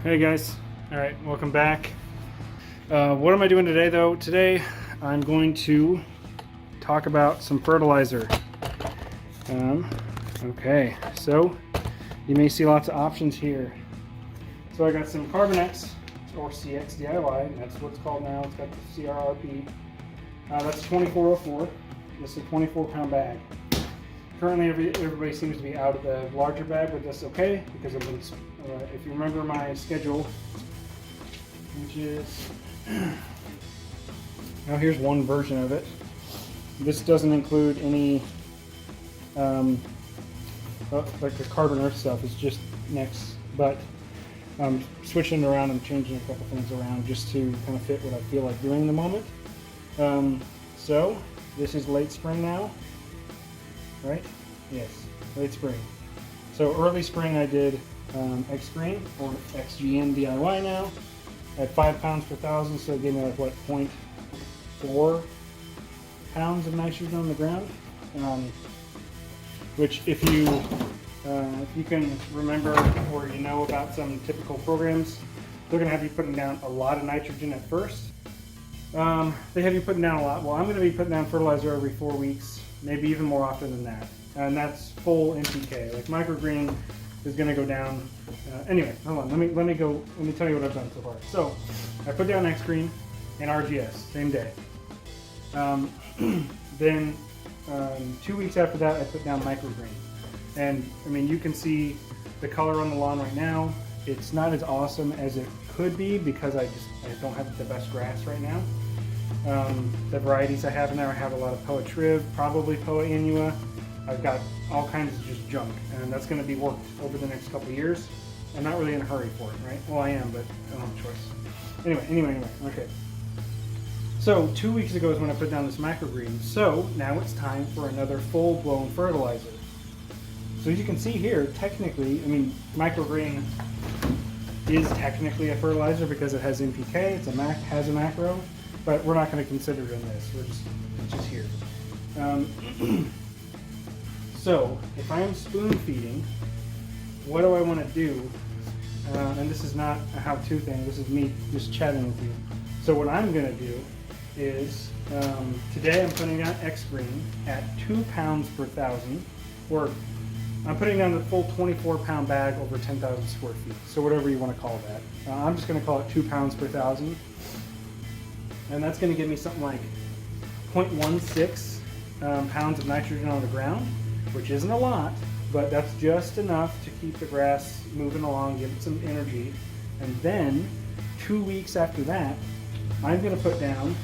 Hey guys, alright, welcome back. What am I doing today though? Today I'm going to talk about some fertilizer. Okay, so you may see lots of options here. So I got some Carbonex or CX DIY, that's what it's called now. It's got the CRRP. That's 2404. This is a 24-pound bag. Currently everybody seems to be out of the larger bag, but that's okay because I've been, if you remember my schedule, which is, now here's one version of it. This doesn't include any like the carbon earth stuff. It's just N-Ext, but I'm switching it around and changing a couple things around just to kind of fit what I feel like doing in the moment. So this is late spring now, right? Yes, late spring. So early spring I did XGRN or XGRN DIY now at 5 pounds per thousand, so it gave me like what, 0.4 pounds of nitrogen on the ground. Which if you can remember or you know about some typical programs, they're going to have you putting down a lot of nitrogen at first. They have you putting down a lot. Well, I'm going to be putting down fertilizer every 4 weeks, maybe even more often than that. And that's full NPK. Like MicroGreene is going to go down. Anyway, hold on. Let me tell you what I've done so far. So I put down XGRN and RGS same day. Then 2 weeks after that, I put down MicroGreene. And I mean, you can see the color on the lawn right now. It's not as awesome as it could be because I don't have the best grass right now. The varieties I have in there, I have a lot of Poa triv, probably Poa annua. I've got all kinds of just junk, and that's going to be worked over the next couple of years. I'm not really in a hurry for it, right? Well, I am, but I don't have a choice. Anyway, okay. So 2 weeks ago is when I put down this MicroGreene. So now it's time for another full-blown fertilizer. So as you can see here, technically, I mean, MicroGreene is technically a fertilizer because it has NPK, has a macro, but we're not going to consider it in this. It's just here. So if I'm spoon feeding, what do I want to do? And this is not a how-to thing. This is me just chatting with you. So what I'm going to do is today I'm putting down XGRN at 2 pounds per thousand, or I'm putting down the full 24-pound bag over 10,000 square feet. So whatever you want to call that. I'm just going to call it 2 pounds per thousand. And that's going to give me something like 0.16 pounds of nitrogen on the ground, which isn't a lot, but that's just enough to keep the grass moving along, give it some energy. And then 2 weeks after that, I'm going to put down,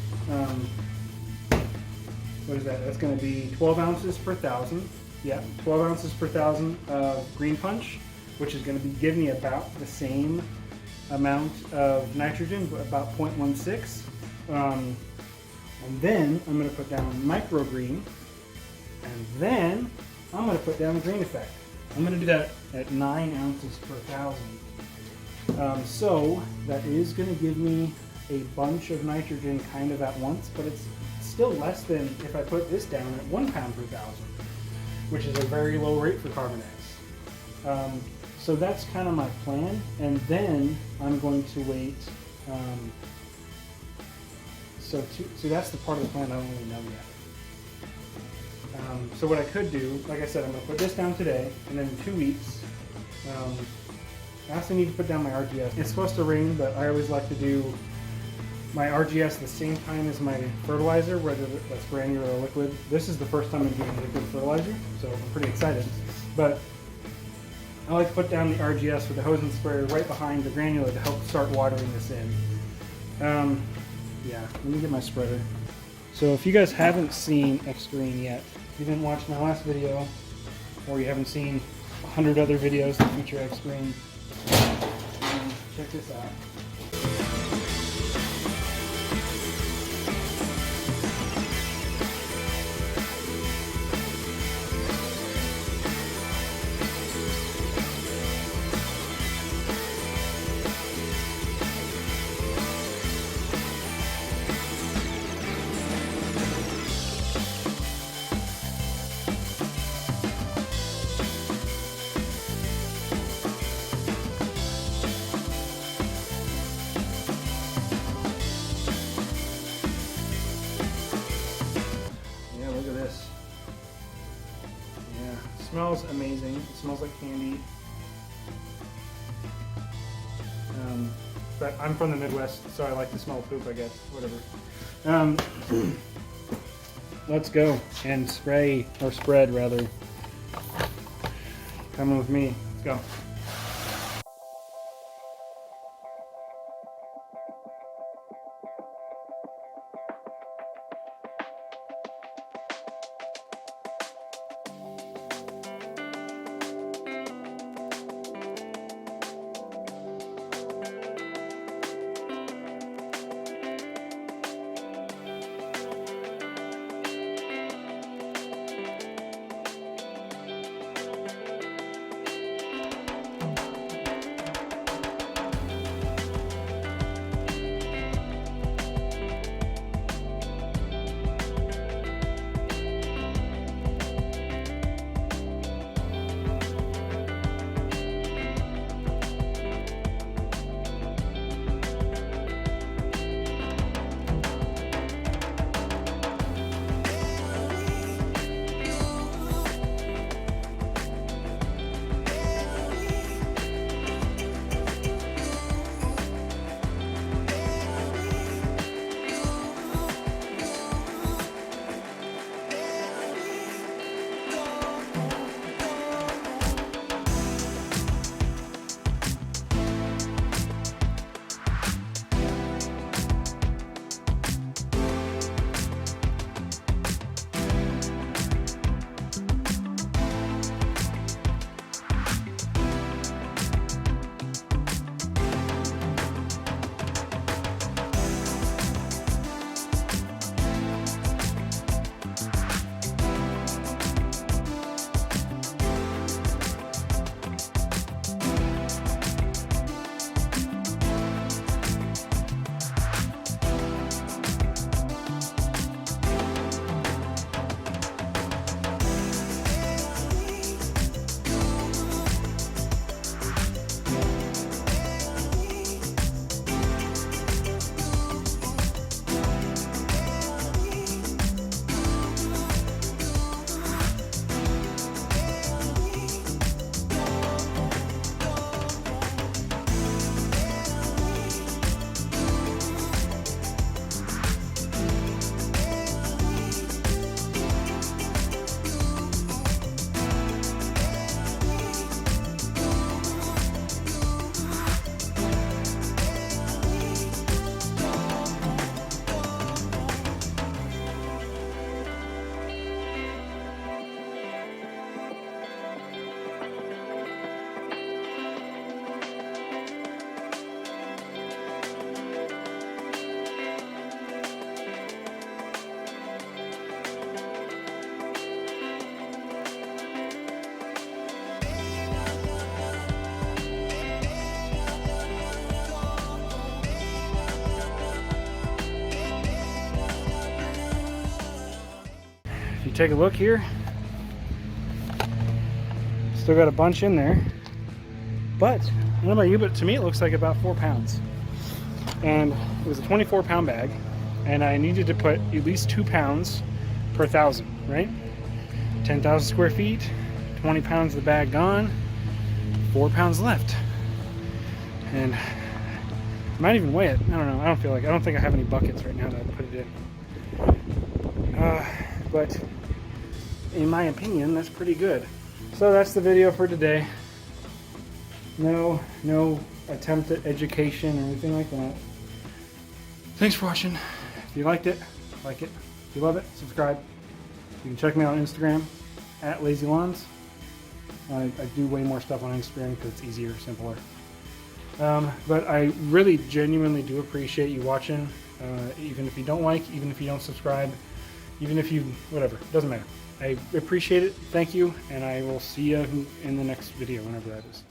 what is that? That's going to be 12 ounces per thousand. Yeah, 12 ounces per thousand of green punch, which is going to be giving me about the same amount of nitrogen, about 0.16. And then I'm going to put down MicroGreene, and then I'm going to put down GreeneEfFect. I'm going to do that at 9 ounces per thousand. So that is going to give me a bunch of nitrogen kind of at once, but it's still less than if I put this down at 1 pound per thousand, which is a very low rate for Carbonex. So that's kind of my plan, and then I'm going to wait. So that's the part of the plan I don't really know yet. So what I could do, like I said, I'm going to put this down today, and then in 2 weeks, I also need to put down my RGS. It's supposed to rain, but I always like to do my RGS the same time as my fertilizer, whether that's granular or liquid. This is the first time I'm doing liquid fertilizer, so I'm pretty excited. But I like to put down the RGS with the hose and sprayer right behind the granular to help start watering this in. Yeah, let me get my spreader. So if you guys haven't seen XGRN yet, if you didn't watch my last video, or you haven't seen 100 other videos that feature XGRN, check this out. smells amazing. It smells like candy. But I'm from the Midwest, so I like the smell of poop, I guess. Whatever. Let's go and spray, or spread rather. Coming with me. Let's go. If you take a look here, still got a bunch in there, but I don't know about you, but to me it looks like about 4 pounds. And it was a 24-pound bag, and I needed to put at least 2 pounds per 1,000, right? 10,000 square feet, 20 pounds of the bag gone, 4 pounds left. And I might even weigh it. I don't know. I don't think I have any buckets right now to put it in. But in my opinion, that's pretty good. So that's the video for today. No attempt at education or anything like that. Thanks for watching. If you liked it, like it. If you love it, subscribe. You can check me out on Instagram at Lazy Lawns. I do way more stuff on Instagram because it's easier, simpler. But I really genuinely do appreciate you watching, even if you don't like, even if you don't subscribe, even if you, whatever, doesn't matter. I appreciate it. Thank you, and I will see you in the next video, whenever that is.